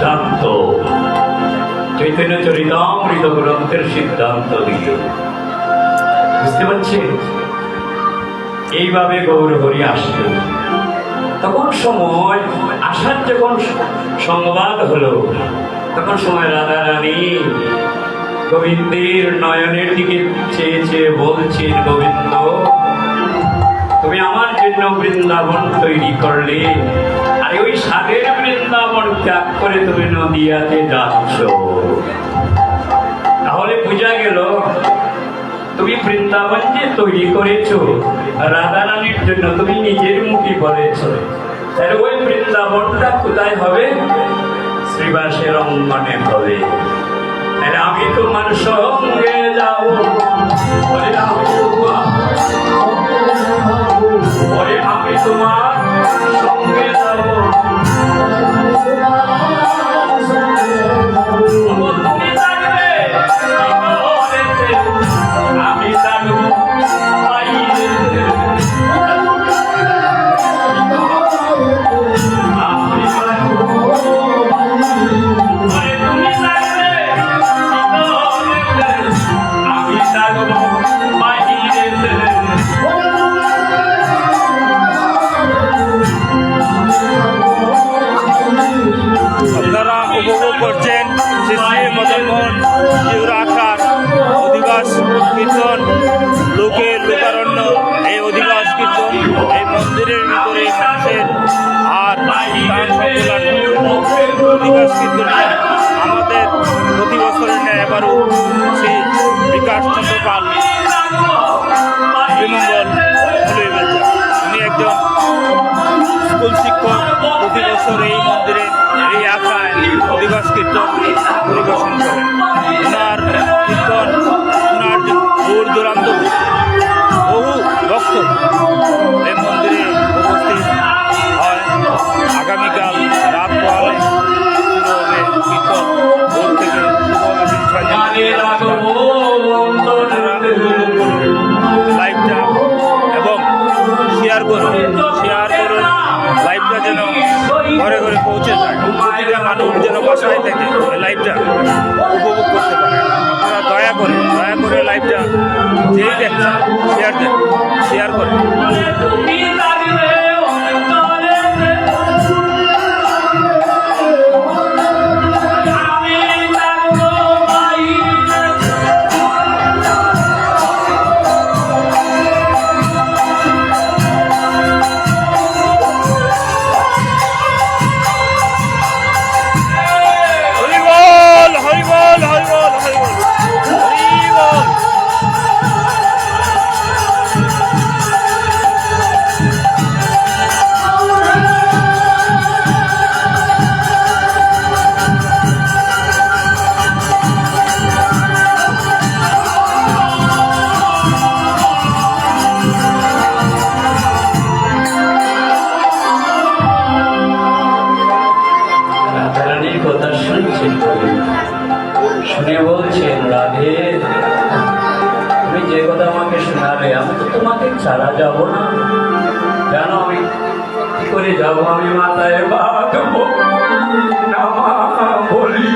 সিদ্ধান্ত, চৈতন্য চরিতামৃত গ্রন্থের সিদ্ধান্ত দিল। বুঝতে পারছেন? এইভাবে গৌরহরি আসলো। তখন সময় আসার যখন সংবাদ হলো, তখন সময় রাধা রানী গোবিন্দের নয়নের দিকে চেয়ে চেয়ে বলছেন, গোবিন্দ তুমি আমার জন্য বৃন্দাবন তৈরি করলে, আর ওই সাদের বৃন্দাবন ত্যাগ করে তুমি নদিয়াতে যাচ্ছ। তাহলে বোঝা গেল তুমি বৃন্দাবন যে তৈরি করেছো রাধা রানীর জন্য, তুমি নিজের মুখে বলেছ। তাহলে ওই বৃন্দাবনটা কোথায় হবে? শ্রীবাসের অঙ্গনে হবে। তাহলে আমি তোমার সঙ্গে যাবো, আমি তোমার সঙ্গে যাবো। আমি থাকবো আপনারা উপভোগ করছেন শ্রী শ্রী মদনমোহন জিউর আখার অধিবাস কীর্তন, লোকের লোকারণ্য। এই অধিবাস কীর্তন এই মন্দিরের ভিতরে মানুষের আর অধিবাস কীর্তনে আমাদের প্রতি বছরের ন্যায় এবারও শ্রী বিকাশ চন্দ্র পাল শ্রীমঙ্গল উনি একজন স্কুল শিক্ষক। প্রতি বছর এই মন্দিরে এই আখায় অধিবাস কীর্তন পরিবেশন করেন। ওনার কীর্তন ওনার দূর দূরান্ত বহু ভক্ত এই মন্দিরে উপস্থিত হয়। আগামীকাল রাত পোহালে শুরু হবে কীর্তন। ভোর থেকে লাইভটা এবং শেয়ার করুন লাইভটা যেন ঘরে ঘরে পৌঁছে যায়, প্রতিটা মানুষ যেন বাসায় থেকে লাইভটা উপভোগ করতে পারে। আপনারা দয়া করে লাইভটা যেই দেখছেন শেয়ার করেন। শুনে বলছেন, রাধে তুমি যে কথা আমাকে শোনালে আমি তো তোমাকে ছাড়া যাব না। কেন আমি কি করে যাব? আমি মাথায় বাঁধবো না বলি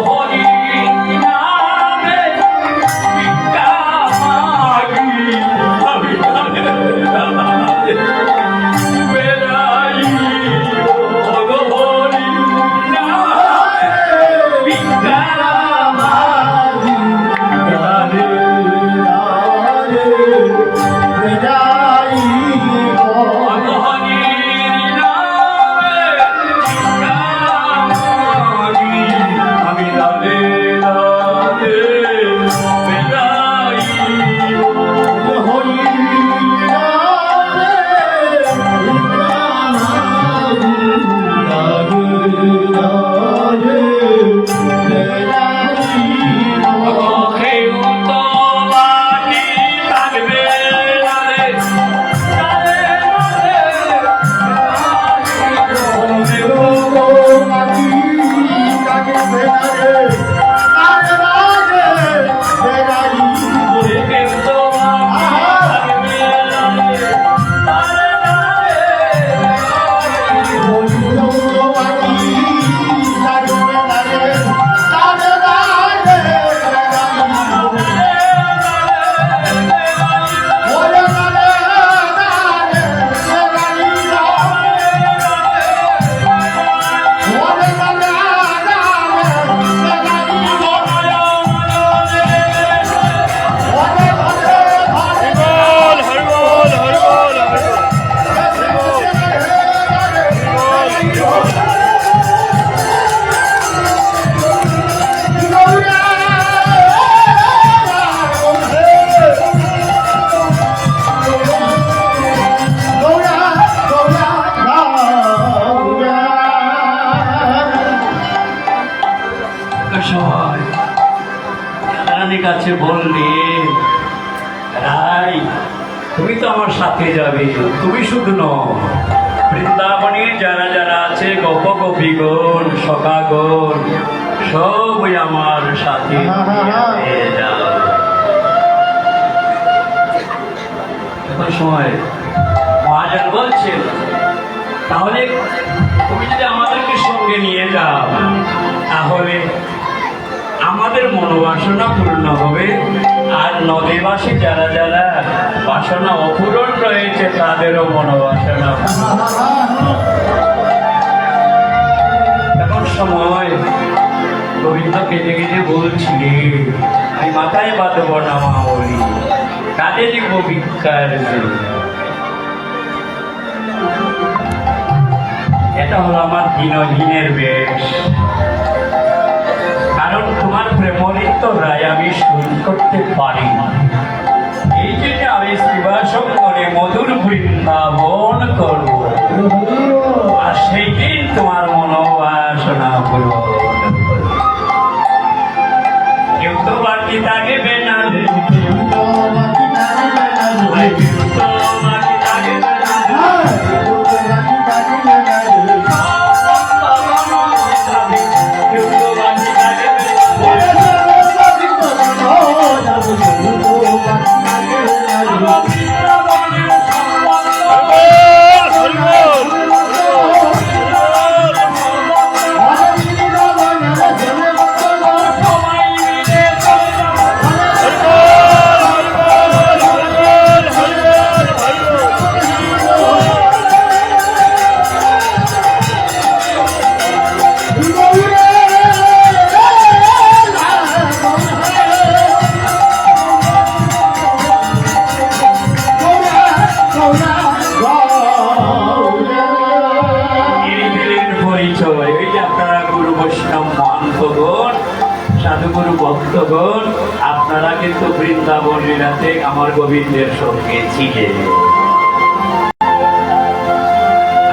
হরি নামে ভিক্ষা মাগি আমি বেড়াই গো হরি নামে ভিক্ষা মাগি গানে কাছে বললি রাই তুমি তো আমার সাথে যাবে, তুমি শুধু নও, বৃন্দাবনে যারা যারা আছে গোপ গোপীগণ সখাগণ সবই আমার সাথে নিয়ে যাও। এখন সময় মহাজন বলছেন তাহলে তুমি যদি আমাদেরকে সঙ্গে নিয়ে যাও তাহলে আমাদের মনোবাসনা পূর্ণ হবে, আর নদীবাসী যারা যারা বাসনা অপূরণ রয়েছে তাদেরও মনোবাসনা এখন সময় গোবিন্দ কেটে কেটে বলছিলি আমি মাথায় বাঁধব না মা বলি কাজে দিব ভিক্ষার জন্য। এটা হলো আমার দিনহীনের বেশ, কারণ তোমার প্রেমলিপ্ত রায় আমি শুরু করতে পারি না, এই জন্য আমি শ্রীবাসম করে মধুর বৃন্দাবন করব, আর সেই দিন তোমার মনোবাসনা পূরণ কেউ তো বাকি থাকবে না, কেউ তো বাকি থাকবে সাধুগুরু ভক্তগণ, আপনারা কিন্তু বৃন্দাবন লীলাতে আমার গোবিন্দের সঙ্গে ছিলেন,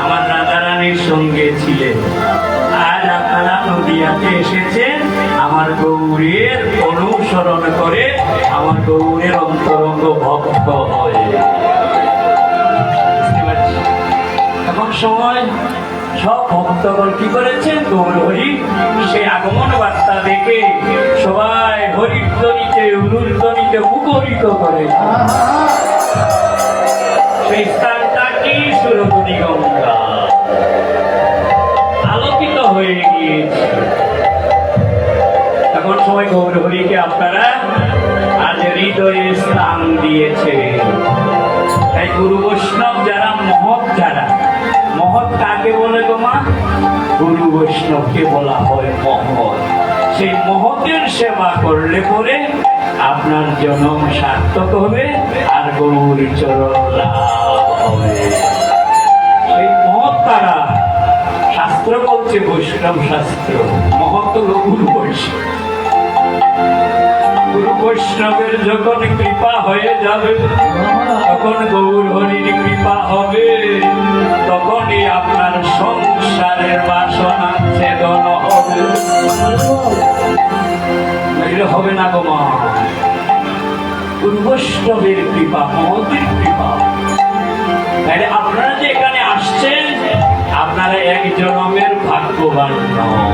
আমার রাধারানীর সঙ্গে ছিলেন, আজ আপনারা নদিয়াতে এসেছেন আমার গৌরীর অনুসরণ করে, আমার গৌরীর অন্তরঙ্গ ভক্ত হয়ে। এখন সময় সব ভক্তগণ কি করেছেন, গৌর হরি সেই আগমন বার্তা দেখে সবাই হরির ধ্বনিতে উলুর ধ্বনিতে মুখরিত করে, সেই স্থানটা কি সুরধুনি গঙ্গা আলোকিত হয়ে গিয়েছে। গুরু বৈষ্ণবকে বলা হয় মহৎ। সেই মহতের সেবা করলে পরে আপনার জন্ম সার্থক হবে আর গৌর চরণ লাভ হবে। সেই মহৎ তারা, শাস্ত্র বলছে, বৈষ্ণব শাস্ত্র, মহৎ হলো গুরু বৈষ্ণব। গুরু বৈষ্ণবের যখন কৃপা হয়ে যাবে, তখন গৌর হরির কৃপা হবে, তখনই আপনার সংসারের বাসনা ছেদন হবে। নইলে হবে না গো মা। গুরু বৈষ্ণবের কৃপা, মহতের কৃপা। তাহলে আপনারা যে এখানে আসছেন, আপনারা এক জন্মের ভাগ্যবান নন,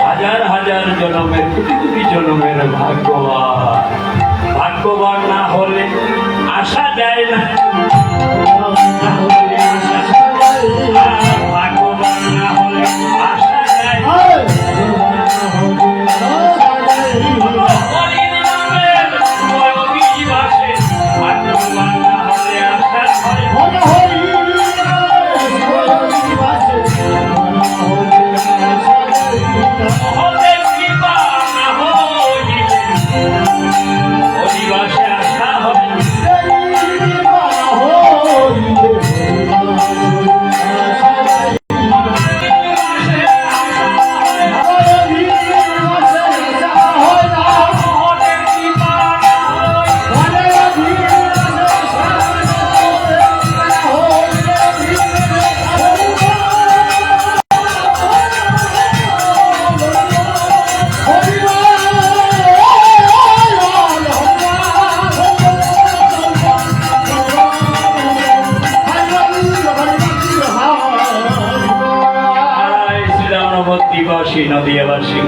হাজার হাজার জন্মের, কোটি কোটি জন্মের ভাগ্যবান। ভাগ্যবান না হলে আসা যায় না, ভাগ্যবান না হলে আসা যায় না। ভাগ্যবান না হলে আসা হয় না। মহতের কৃপা না হইলে অধিবাসে আসা হবে না। মহতের কৃপা না দিবাসী নদীয়াবাসী,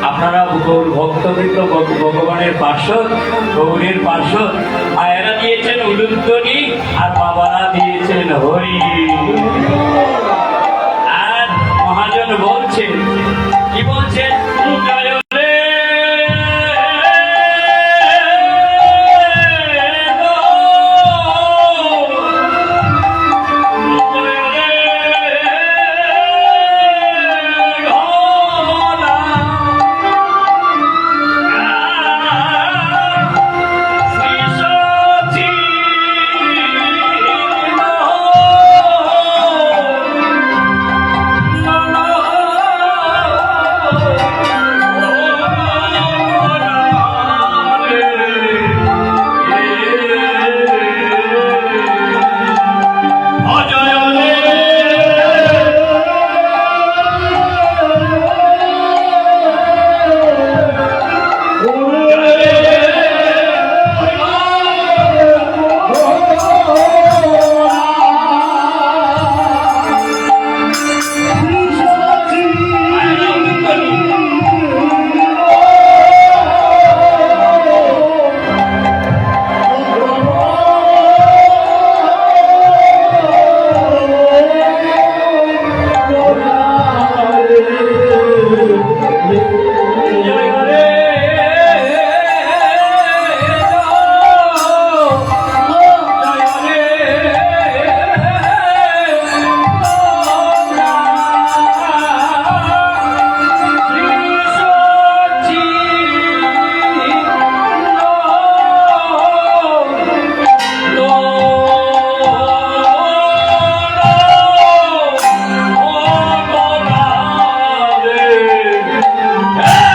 আপনারা গৌর ভক্তবৃন্দ, ভগবানের পার্শ্বদ, গৌরের পার্শ্বদ, মায়েরা দিয়েছেন উলুধ্বনি আর বাবারা দিয়েছেন হরি। আর মহাজন বলছেন, কি বলছেন? জয় রে Hey!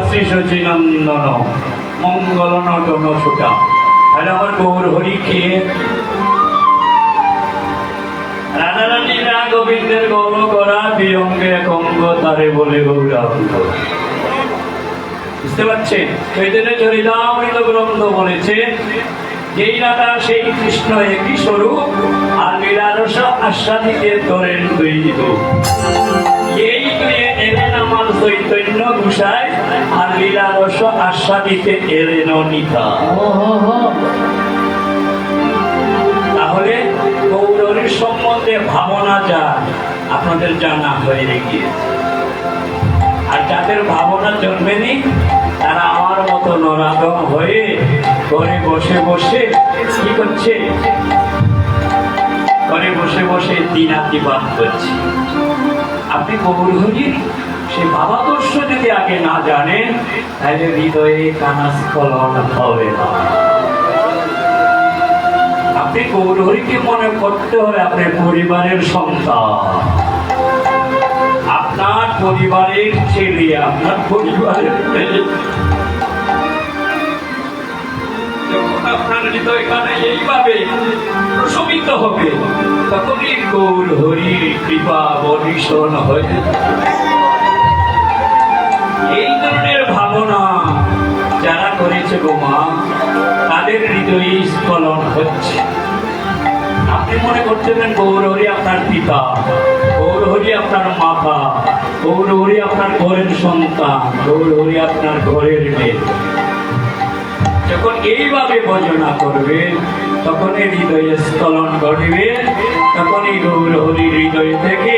শ্রী সচিনন্দন মঙ্গল নটন সুতা। তাহলে আমার গৌর হরিকে রাধারানীরা গোবিন্দের গৌর করা বিয়ঙ্গে কঙ্গ তারে বলে গৌরাঙ্গ। বুঝতে পারছেন? চৈতন্য চরিতামৃত গ্রন্থ বলেছে যেই রাধা সেই কৃষ্ণ একই স্বরূপ, আর লীলারস আস্বাদিতে তোরেন দুই রূপ। এই দুয়ে এলেন আমার চৈতন্য ঘোষায়, আর লীলারস আস্বাদিতে এলেন নিতা। তাহলে গৌরীর সম্বন্ধে ভাবনা যা আপনাদের জানা হয়ে গিয়েছে, আর যাদের ভাবনা জন্মেনি তারা আমার মতো নরাদম হয়ে ঘরে বসে বসে কি করছে? ঘরে বসে বসে দিনাতিপাত করছে। আপনি গৌর হরির সে ভাবাদর্শ যদি আগে না জানেন, তাহলে হৃদয়ে কানাস্খলন হবে না। আপনি গৌর হরিকে মনে করতে হবে আপনার পরিবারের সন্তান, আপনার পরিবারের ছেলে, আপনার পরিবারের ছেলে। যখন আপনার হৃদয় কানে এইভাবে প্রশমিত হবে, তখনই গৌর হরির কৃপা বর্ষণ হয়ে এই ধরনের ভাবনা যারা করেছে গোমা, তাদের হৃদয়ে স্খলন হচ্ছে। আপনি মনে করতেন গৌর হরি আপনার পিতা, গৌর হরি আপনার মাতা, গৌর হরি আপনার ঘরের সন্তান, গৌর হরি আপনার ঘরের মেয়ে। যখন এইভাবে ভজনা করবে, তখনই হৃদয়ে স্খলন ঘটবে, তখনই গৌর হরি হৃদয় থেকে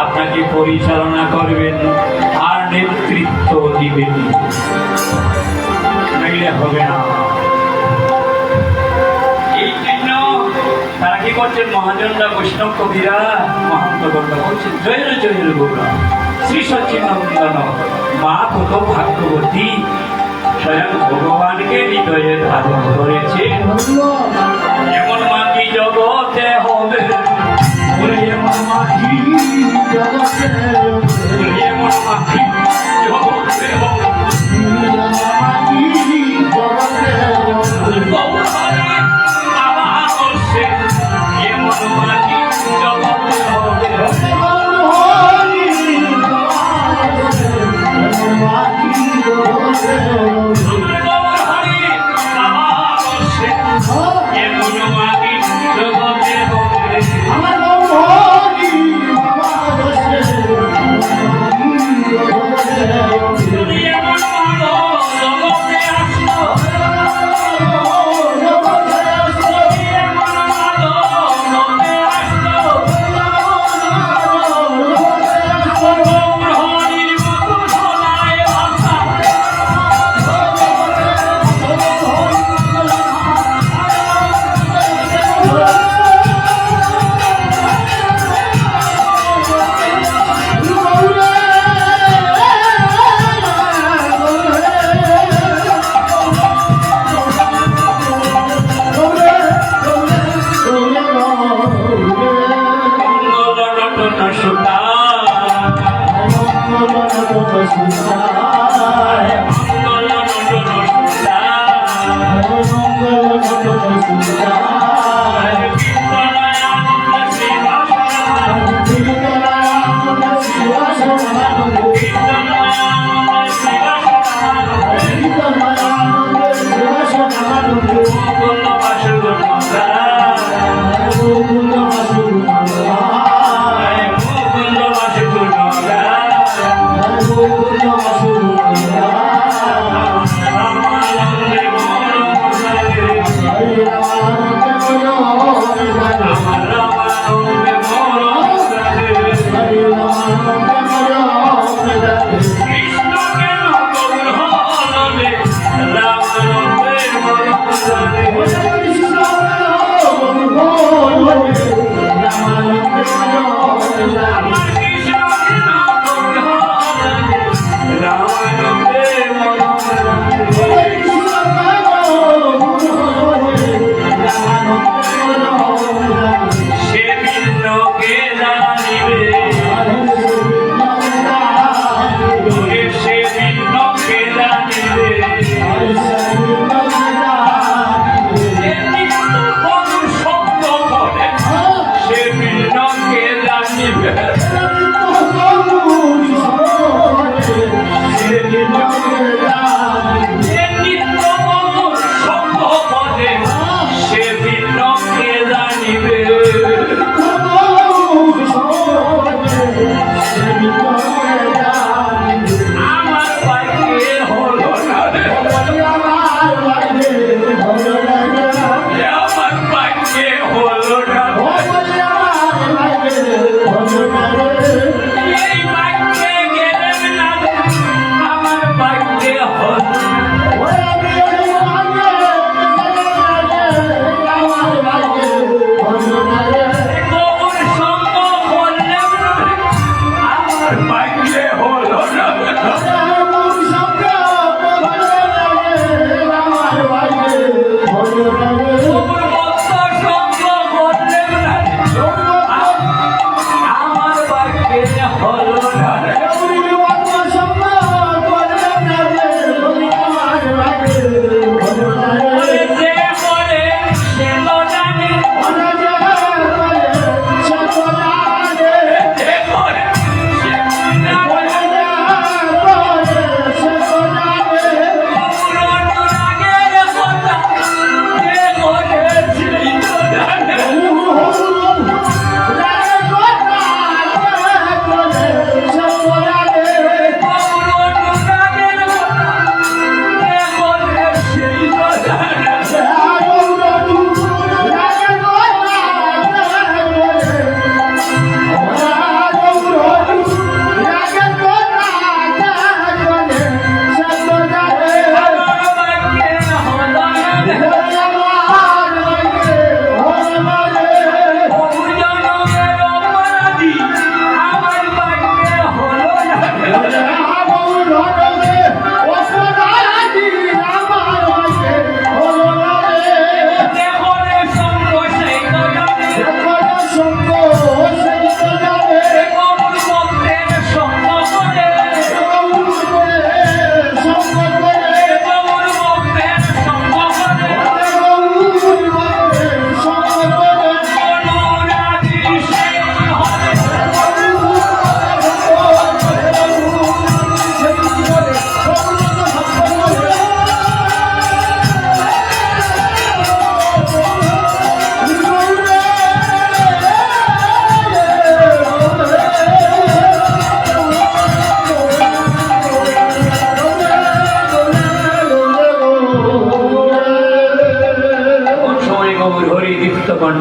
আপনাকে পরিচালনা করবেন আর নেতৃত্ব দিবেন। নইলে হবে না। এই জন্য তারা কি করছেন? মহাজনরা, বৈষ্ণব কবিরা, মহান্ত গৌরা বলছেন জয়ের জয়ের গৌরা শ্রী সচিনন্দন। মা কত ভাগ্যবতী, স্বয়ং ভগবানকে হৃদয়ে ধারণ করেছে। এমন মাটি জগতে হবে, এমন মাটি জগতে হবে, এমন মাটি জগতে হবে। Oh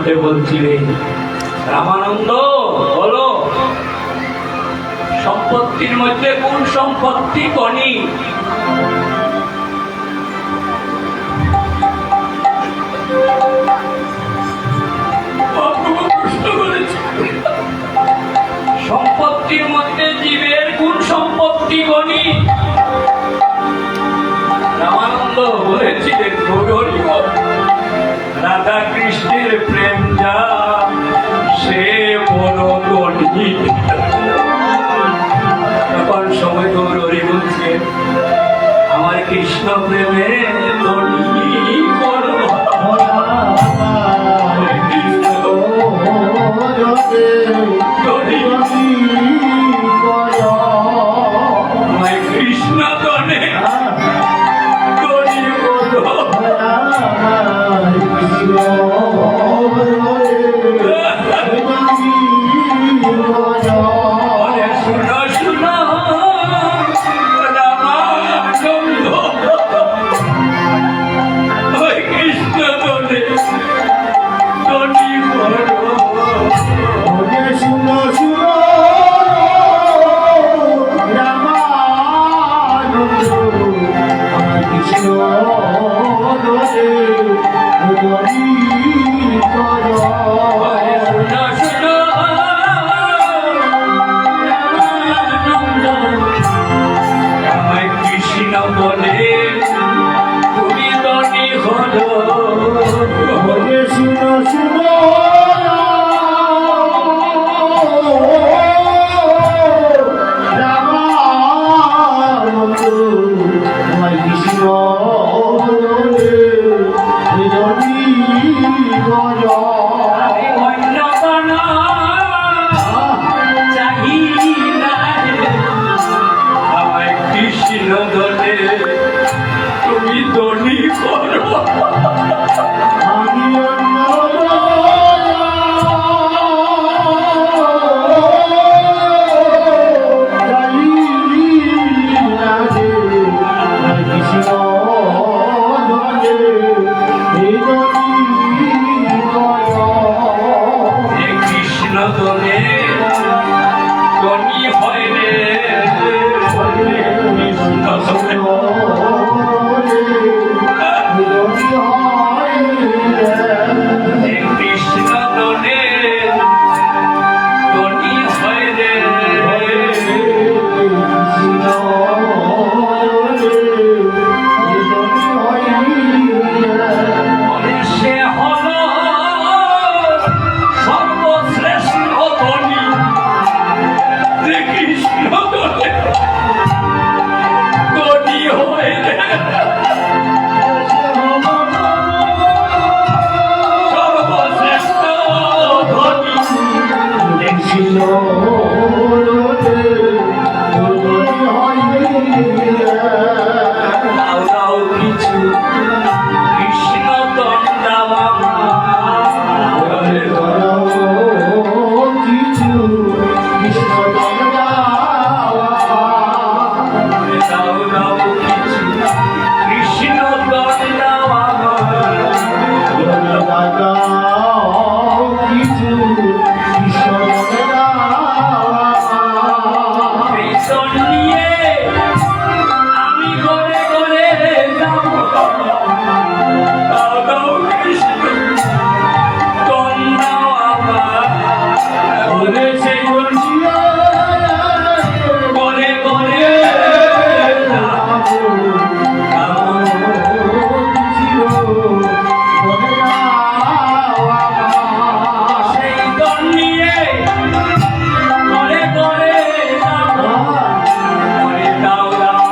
মধ্যে বলছিলে রামানন্দ বলো সম্পত্তির মধ্যে কোন সম্পত্তি কনি? সম্পত্তির মধ্যে জীবের কোন সম্পত্তি গণি? রামানন্দ বলেছিলেন রাধা কৃষ্ণের প্রেম যা সে বড় গণি। তখন সময় গৌরী বলছেন আমার কৃষ্ণ প্রেমে গণি করো। কৃষ্ণ গণে গণি করো। শুনো শুনো রামানন্দ ওই কৃষ্ণ গণে গণি করো। কৃষ্ণ বলে তুমি গণি হলো। কৃষ্ণ দলে তুমি দলি করো। কৃষ্ণ দলে গণি হয় রে কৃষ্ণ দলে গণি হয় রে। সে হল সর্বশ্রেষ্ঠ গণি। কৃষ্ণ দলে গণি হয় রে। সর্বশ্রেষ্ঠ গণি। দাও দাও কিছু কৃষ্ণ দণ্ডাবা দাও দাও কিছু কৃষ্ণ দণ্ডাবা কৃষ্ণ নিয়ে আমি করে করে যাব। দাও দাও কৃষ্ণ দণ্ডাবা বলেছে করে করে সেই দল নিয়ে করে করে করে দাও দাও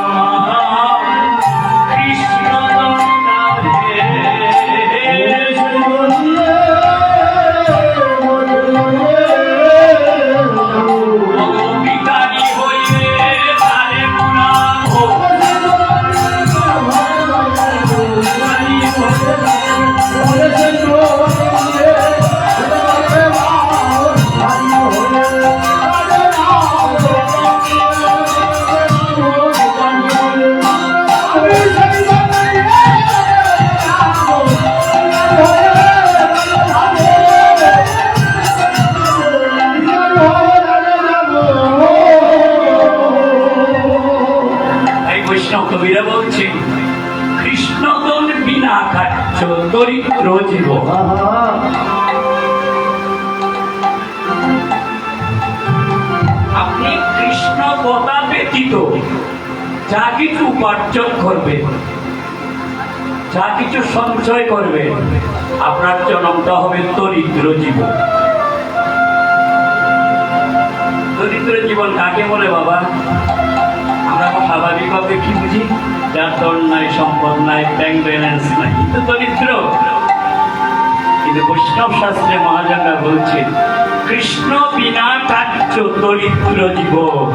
কৃষ্ণ ভিখারি হইলে তারে পুরাবো। বলছেন কৃষ্ণদন বিনা কার্য দরিদ্র জীব। আপনি কৃষ্ণ কথা ব্যতীত যা কিছু উপার্জন করবেন, যা কিছু সঞ্চয় করবেন, আপনার জন্মটা হবে দরিদ্র জীবন। দরিদ্র জীবন কাকে বলে বাবা? আমরা স্বাভাবিকভাবে কি বুঝি? যার ধন নাই, সম্পদ নাই, ব্যাংক ব্যালেন্স নাই, কিন্তু দরিদ্র। কিন্তু বৈষ্ণব শাস্ত্রে মহাজনরা বলছেন কৃষ্ণ বিনা কার্য দরিদ্র জীবন।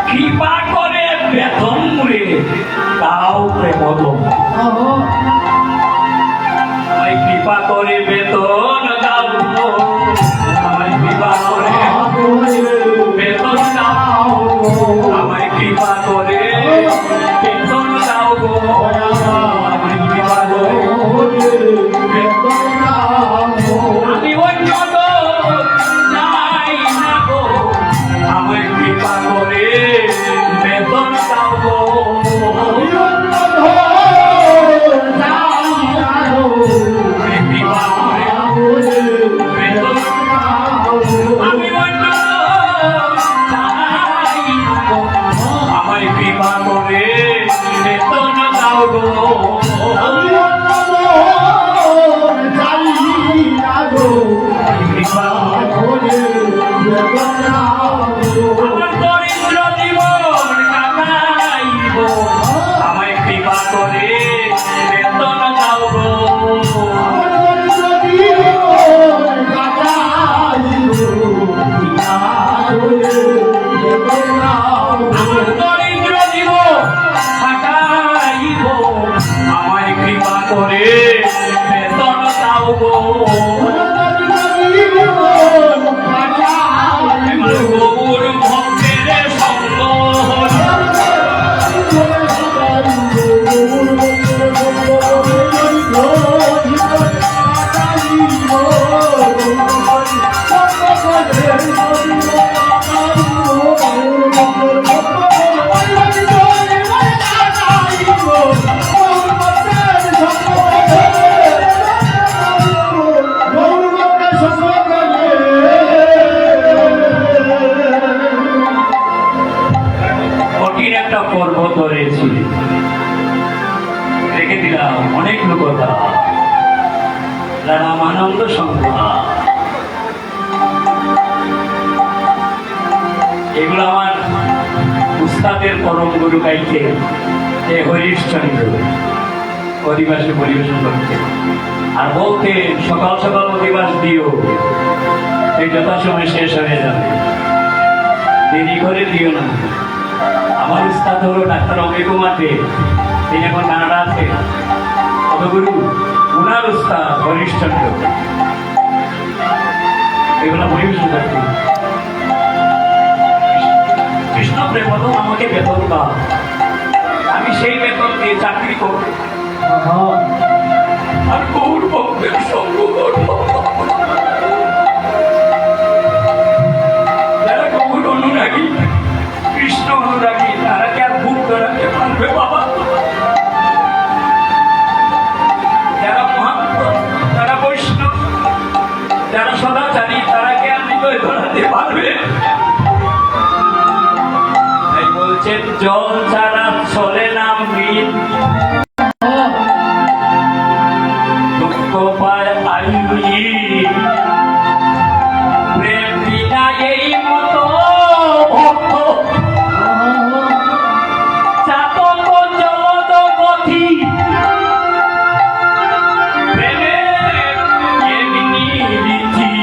কৃপা করে বেতন মুড়ে তাও প্রেমত। আমায় কৃপা করে বেতন দাও, আমায় কৃপা করে বেতন দাও, আমায় কৃপা করে বেতন দাও গো, আমায় কৃপা করে বেতন দাও। আমি অন্য চাই না গো, আমায় কৃপা করে বেতন দাও গো। আমি অন্য চাই না গো, আমায় কৃপা করে বেতন দাও গো। আমার দরিদ্র জীবন কাটাইব, আমায় কৃপা করে বেতন দাও গো। আমার দরিদ্র জীবন কাটাইব, আমায় কৃপা করে বেতন দাও গো। গৌর ভক্তের সঙ্গ কঠিন একটা পর্বত রয়েছে, রেখে দিলাম অনেকগুলো কথা। রামানন্দ সংখ্যা, এগুলো আমার উস্তাদের পরম গুরু গাইতে হরিশ্চন্দ্র অধিবাসে পরিবেশন করতে, আর বলতে সকাল সকাল অধিবাস দিও, এই যথাসময় শেষ হয়ে যাবে, দেরি করে দিও না। আমার উস্তাদ হলো ডাক্তার অমিয় কুমার দে, তিনি এখন কানাডা আছে। পদগুরু উনার উস্তাদ হরিশ্চন্দ্র, এগুলো পরিবেশন করতে। কৃষ্ণ প্রেমত আমাকে বেতন দাও, আমি সেই বেতন দিয়ে চাকরি করব, আর গৌর ভক্তের সঙ্গ করব। যারা গৌর অনুরাগী, কৃষ্ণ অনুরাগী, তারা কি আর ভুল ধরাতে পারবে বাবা? যারা মহাত্ম, যারা বৈষ্ণব, যারা সদাচারী, তারা কি আর হৃদয় ধরাতে পারবে? তাই বলছেন জল ছাড়া চলে না মৃত, দুঃখ পায় আয়ুই, প্রেম বিনা এই মতো ভক্ত চাতক জলদ গতি, প্রেমের এমনি রীতি,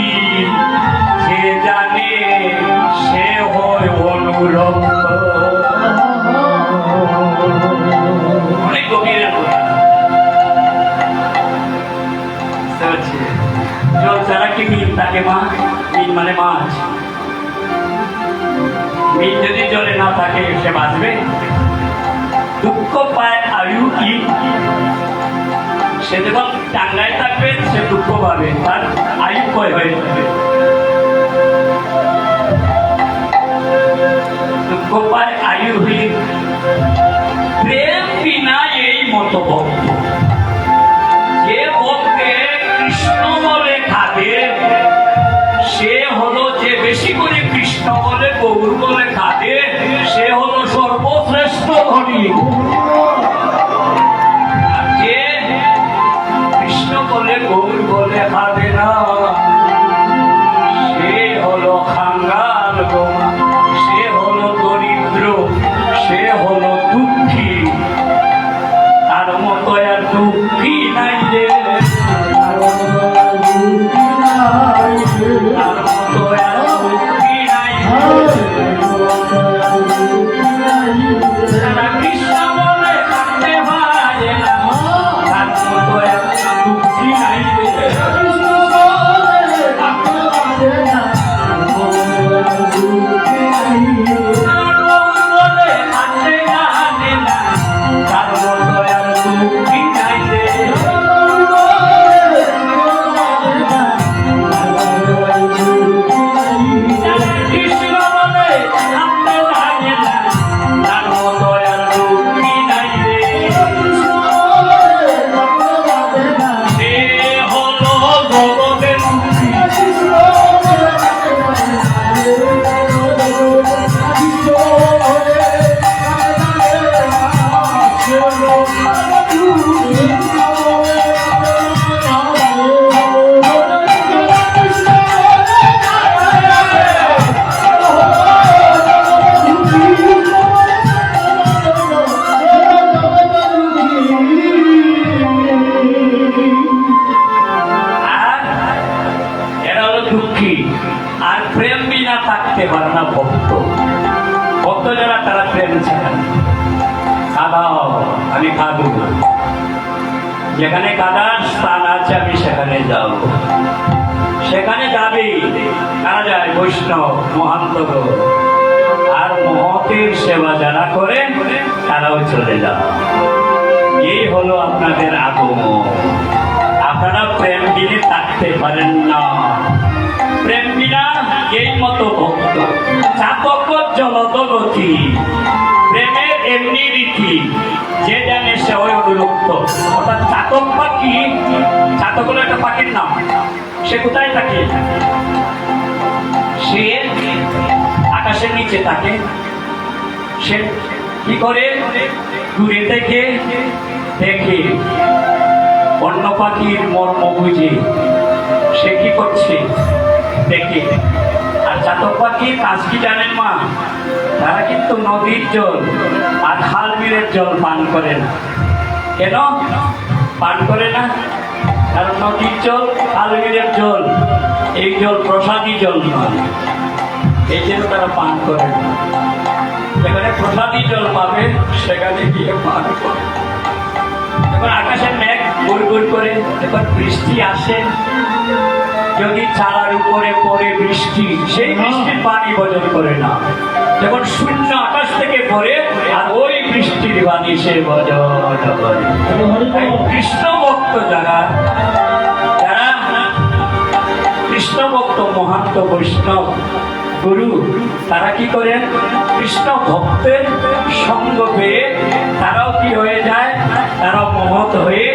যে জানে সে হয় অনুরক্ত। অনেক গভীরের কথা। জল ছাড়া কি মিল থাকে মা? মিল মানে মাছ। মিল যদি জলে না থাকে সে বাঁচবে? দুঃখ পায় আয়ু কি? সে যখন টাঙ্গায় থাকবে সে দুঃখ পাবে, তার আয়ু ক্ষয় হয়ে যাবে। দুঃখ পায় আয়ু প্রেম ভক্ত। যে ভক্তে কৃষ্ণ বলে খাবে সে হলো, যে বেশি করে কৃষ্ণ বলে গৌর বলে খাবে সে হলো সর্বশ্রেষ্ঠ ধনী। আর যে কৃষ্ণ বলে গৌর বলে খাবে না সে হলো খাঙ্গাল গোমা, সে হলো দরিদ্র, সে হলো দুঃখী। তার মতো আর দুঃখী নাই রে, তার মতো আর দুঃখী নাই। যারা কৃষ্ণ বলে থাকতে পারে না তার মতো আর দুঃখী নাই রে। আর প্রেম বিনা থাকতে পারে না ভক্ত। ভক্ত যারা তারা প্রেম ছাড়া খাদাও, আমি খাদু না, যেখানে কাদার স্থান আছে আমি সেখানে যাব। সেখানে যাবে কারা যায়? বৈষ্ণব মহান্তগণ। আর মহতের সেবা যারা করে তারাও চলে যায়। এই হলো আপনাদের আগমন। আপনারা প্রেম বিনে থাকতে পারেন না। প্রেম বিনা এই মতো ভক্ত চাতক জলদগতি, প্রেমের এমনি রীতি, যে জানে সে ওই অনুরক্ত। অর্থাৎ চাতক পাখি, চাতক হলো একটা পাখির নাম। সে কোথায় থাকে? সে আকাশের নিচে থাকে। সে কি করে? দূরে থেকে দেখে অন্য পাখির মর্ম বুঝে সে কি করছে দেখে। আর চাতক পাখির কাজ কি জানেন মা? তারা কিন্তু নদীর জল আর খাল বিলের জল পান করে না। কেন পান করে না? কারণ নদীর জল, খাল বিলের জল, এই জল প্রসাদী জল নয়, এই জন্য তারা পান করে না। যেখানে প্রসাদী জল পাবে সেখানে গিয়ে পান করে। যখন আকাশের মেঘ গুড় গুড় করে যখন বৃষ্টি আসে, যদি চারার উপরে পড়ে বৃষ্টি, সেই বৃষ্টির পানি বজন করে না। যখন শূন্য আকাশ থেকে পড়ে আর ওই বৃষ্টির পানি সে বজন করে। কৃষ্ণ ভক্ত যারা, যারা কৃষ্ণ ভক্ত মহান্ত বৈষ্ণব গুরু, তারা কি করেন? কৃষ্ণ ভক্তের সঙ্গ পেয়ে তারাও কি হয়ে যায়? তারাও মহৎ হয়ে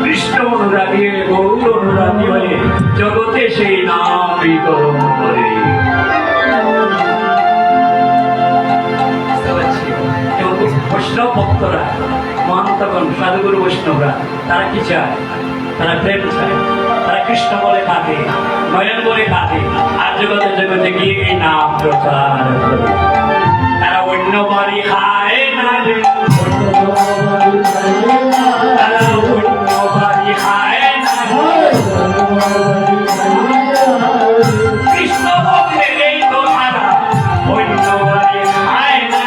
কৃষ্ণ অনুরাগী, গৌর অনুরাগী হয়ে জগতে সেই নাম বিতরণ করে। বৈষ্ণব ভক্তরা, মহান্তগণ, সাধুগুরু বৈষ্ণবরা তারা কি চায়? তারা প্রেম চায়। তারা কৃষ্ণ বলে কাঁদে, নয়ন বলে কাঁদে, আর জগতে জগতে গিয়ে এই নাম প্রচার করে। তারা অন্য বাড়ি খায় না রে, তারা অন্য বাড়ি খায় না। কৃষ্ণ ভক্তের এই তো তারা অন্য বাড়ি খায় না।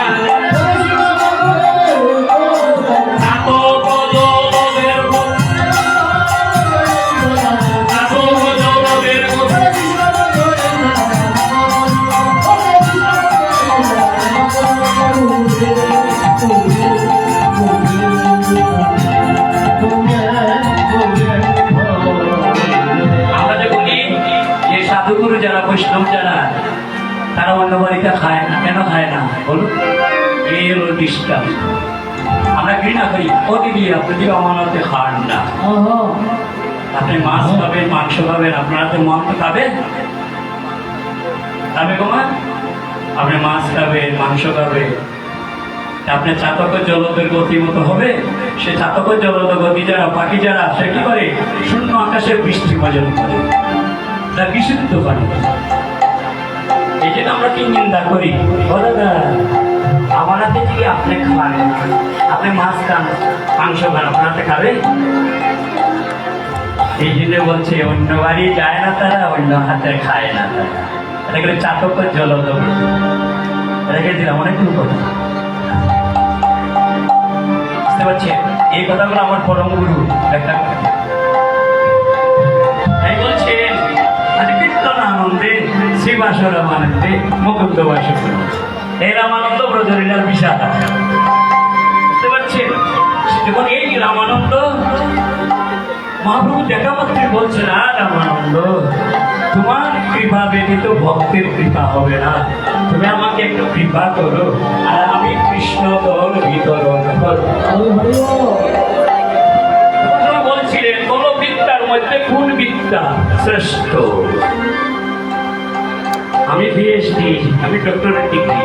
সাধুগুরু যারা, বৈষ্ণব যারা, তারা অন্য বাড়িতে খায় না। কেন খায় না বলুন? এই হলো দৃষ্টান্ত। আমরা আমরা ঘৃণা করি ও দিদি আপনি যদি অমানতে খান না, আপনি মাছ খাবেন, মাংস খাবেন, আপনারা তো মাংস খাবেন, খাবে গোমা? আপনি মাছ খাবেন, মাংস খাবেন, আপনি চাতক জলদের গতি মতো হবে। সে চাতক জলদ গতি যারা, পাখি যারা, সে কি করে? শূন্য আকাশে বৃষ্টি ভোজন করে, তা বিশুদ্ধ পানি। এই জন্য আমরা কি নিন্দা করি? ও দাদা, আমার হাতে কি আপনি খান, আপনি মাছ খান, মাংস খান, আপনার হাতে খাবে? এই জন্য বলছে অন্য বাড়ি যায় না তারা, অন্য হাতে খায় না তারা। এটা করে চাতক জলদ রেখে দিলাম অনেকগুলো কথা, বুঝতে পারছেন? এই কথাগুলো আমার পরম গুরু একটা তাই বলছেন, কীর্তন আনন্দে শ্রীবাস রামানন্দে মুকুন্দ বাস। এই রামানন্দ ব্রজলীলার বিষয়, বুঝতে পারছেন? যখন এই রামানন্দ মহাপ্রভু দেখা মাত্রই বলছেন, আর রামানন্দ তোমার কৃপা ব্যতীত ভক্তের কৃপা হবে না, তুমি আমাকে একটু কৃপা করো আর আমি কৃষ্ণ তোর বিতরণ করো। বলছিলেন কোন বিদ্যার মধ্যে কোন বিদ্যা শ্রেষ্ঠ? আমি পিএইচডি, আমি ডক্টরেট ডিগ্রি,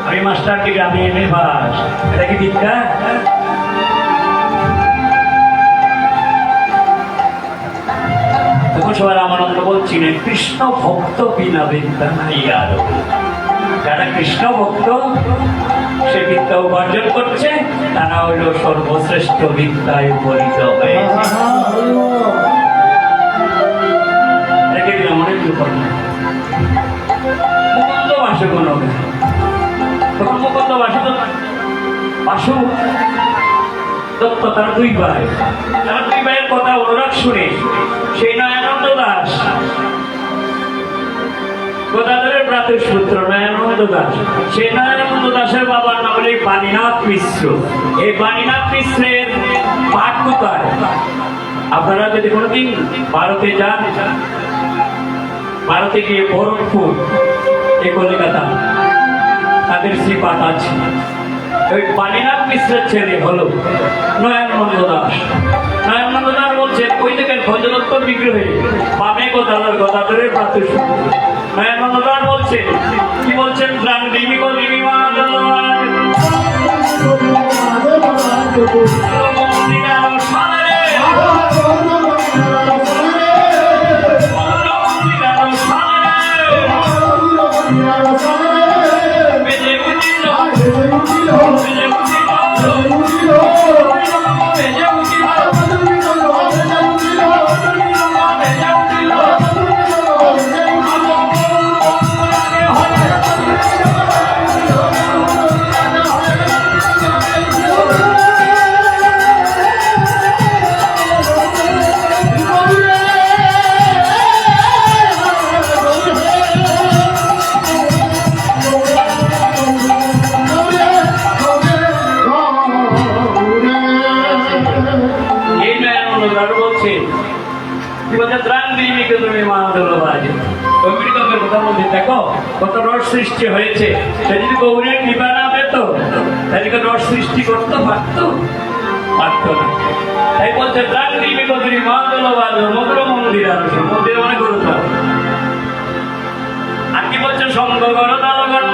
আমি মাস্টার ডিগ্রি, আমি এমএ পাস, এটা কি বিদ্যা? তখন সবাই রামানন্দ বলছিলেন কৃষ্ণ ভক্ত বিনা বিদ্যা নাই আরো। যারা কৃষ্ণ ভক্ত সে বিদ্যা উপার্জন করছে, তারা হইল সর্বশ্রেষ্ঠ বিদ্যায় উপনীত হয়েছে। রেখে দিলাম অনেক মুকুন্দ বাসু কোন তখন মুকুন্দ বাসু দত্ত তার দুই ভাই, তার দুই ভাইয়ের কথা অনুরাগ শুনে সেই নয়ানন্দ দাস, গোদাধরের প্রাতের সূত্র নয়ানন্দ দাস, সেই নয়ানন্দ দাসের বাবার নাম হল বাণীনাথ মিশ্র। এই বাণীনাথ মিশ্রের পাঠ কোথায়? আপনারা যদি কোনোদিন ভারতে যান, ভারতে গিয়ে বহরমপুর, এই কলিকাতা, তাদের শ্রী পাঠ আছে। ওই বাণীনাথ মিশ্রের ছেলে হলো নয়ানন্দ দাস। নয়ানন্দ দাস বলছেন ওই দেখেন ভজদত্ত বিগ্রহে বামে গোদাধরের প্রাতের সূত্র। নয়ানন্দ দাস বলছেন, কি বলছেন? প্রাণ দিবি গো দিবি মা দেখো কত রস সৃষ্টি হয়েছে। সে যদি গৌরের কৃপা না পেত তাহলে রস সৃষ্টি করতে পারত না। তাই বলছে প্রাণ দিবি কদরি মা দলবাদ মধুর মন্দির, আর মন্দির অনেক গুরুত্ব। আর কি বলছে? সঙ্গ করো দালগণ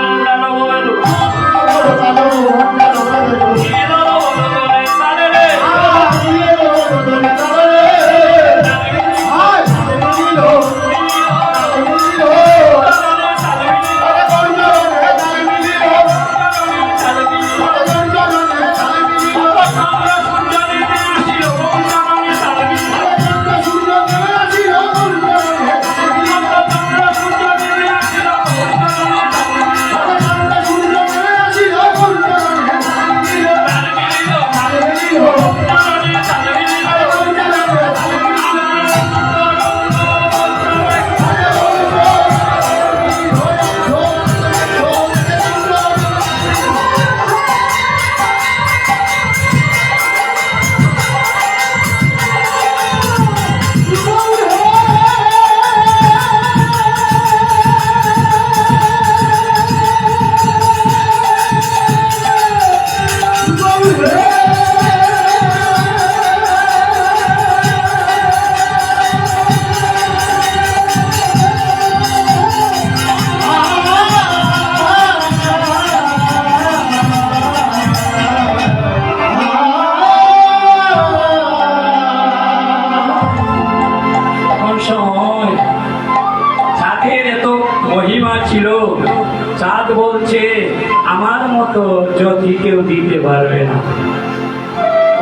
কেউ দিতে পারবে না।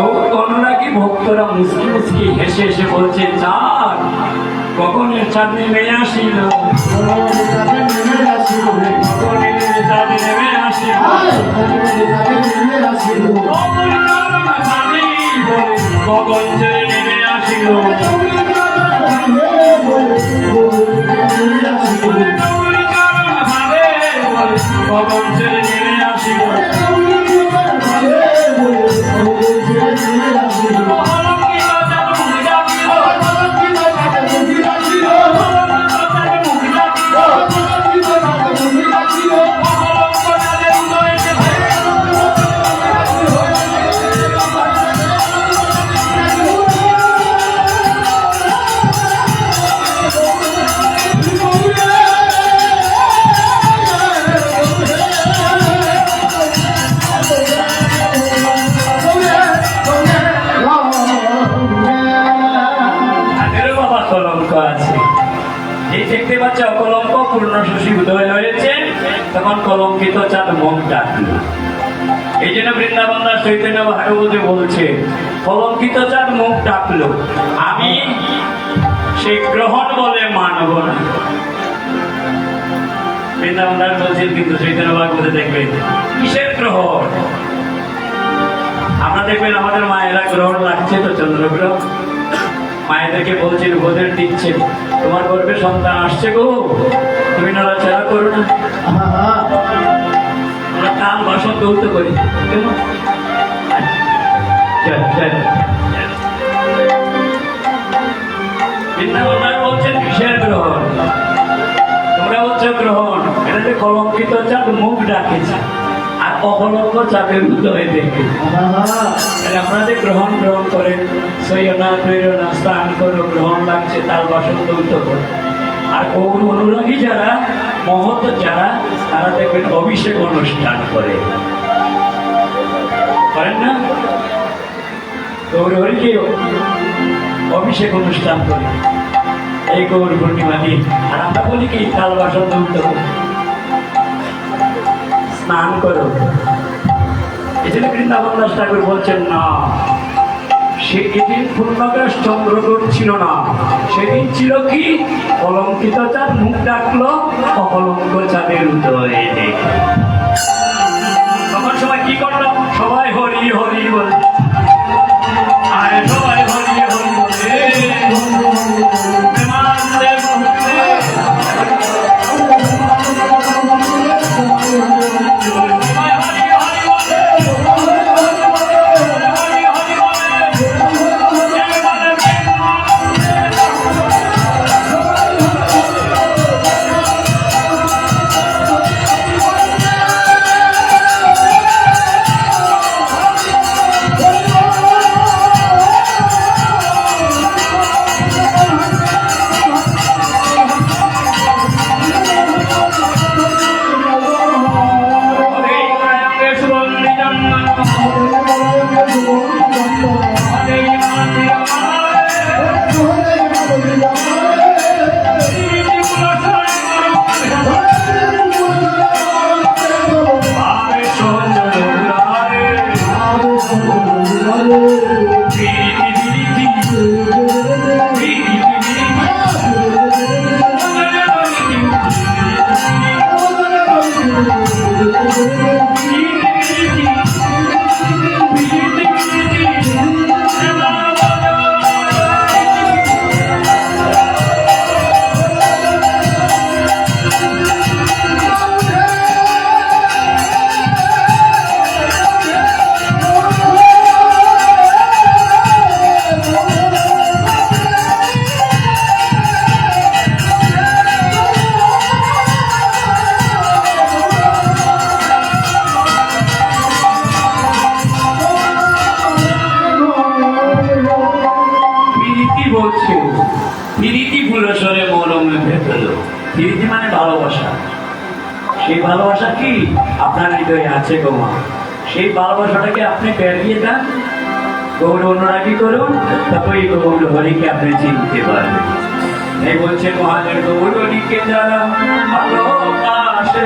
ও অনুরাগী ভক্তরা মুসকি মুসকি হেসে হেসে বলছে, চাঁদ কখনের চাঁদ নেমে আসিল, কখনের চাঁদ নেমে আসিল, গগন ছেড়ে নেমে আসিল, গগন ছেড়ে নেমে আসিল। কলঙ্ক আছে, এই দেখতে পাচ্ছে অকলঙ্ক পূর্ণ শশী উদয় হয়েছে, তখন কলঙ্কিত চাঁদ মুখ ডাকল। এই জন্য বৃন্দাবন দাস চৈতন্য ভাগবতে বলছে, কলঙ্কিত চাঁদ মুখ ডাকলো, আমি সে গ্রহণ বলে মানব না। বৃন্দাবন দাস বলছেন, কিন্তু চৈতন্য ভাগবতে দেখবেন কিসের গ্রহণ? আমরা দেখবেন আমাদের মায়েরা গ্রহণ লাগছে তো চন্দ্রগ্রহণ, মায়েদেরকে বলছেন, উপদেশ দিচ্ছেন, তোমার গর্ভে সন্তান আসছে গো, তুমি নড়াচড়া করো না। আমরা কান বাসন দৌত করি, বলছেন কিসের গ্রহণ? তোমরা বলছো গ্রহণ, এটা যে কলঙ্কিত চাঁদ মুখ ডাকেছে, আর অকলঙ্ক চাঁদের হয়ে দেখে আপনাদের গ্রহণ গ্রহণ করেন, সৈয়না তৈরনা স্নান করো, গ্রহণ লাগছে, তার বাসন দৌত করো। আর গৌর অনুরাগী যারা, মহৎ যারা, তারা দেখবেন অভিষেক অনুষ্ঠান করে, করেন না? গৌর হরিকে অভিষেক অনুষ্ঠান করে এই গৌর পূর্ণিমা দিন। আর আমরা বলি কি, তাল বাসন দৌত করো, স্নান করো। এই জন্য বৃন্দাবন দাস ঠাকুর বলছেন, না, সেদিন পূর্ণাকাশ চন্দ্রগ্রহণ ছিল না, সেদিন ছিল কি, কলঙ্কিত চাঁদ মুখ ডাকলো, অকলঙ্ক চাঁদের উদয় দেখে। তখন সবাই কি করলো? সবাই হরি হরি বলে, আরে সবাই হরি হরি বলে, প্রীতি মানে ভালোবাসা। সেই ভালোবাসা কি আপনার হৃদয়ে আছে গো মা, সেই ভালোবাসাটাকে আপনি বেরিয়ে দেন, গৌর অনুরাগী করুন, তবেই গৌর হরিকে আপনি চিনতে পারবেন। এই বলছে মহাদেব, গৌর হরিকে যারা ভালোবাসে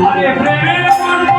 আরে প্রেমের মন্ত্র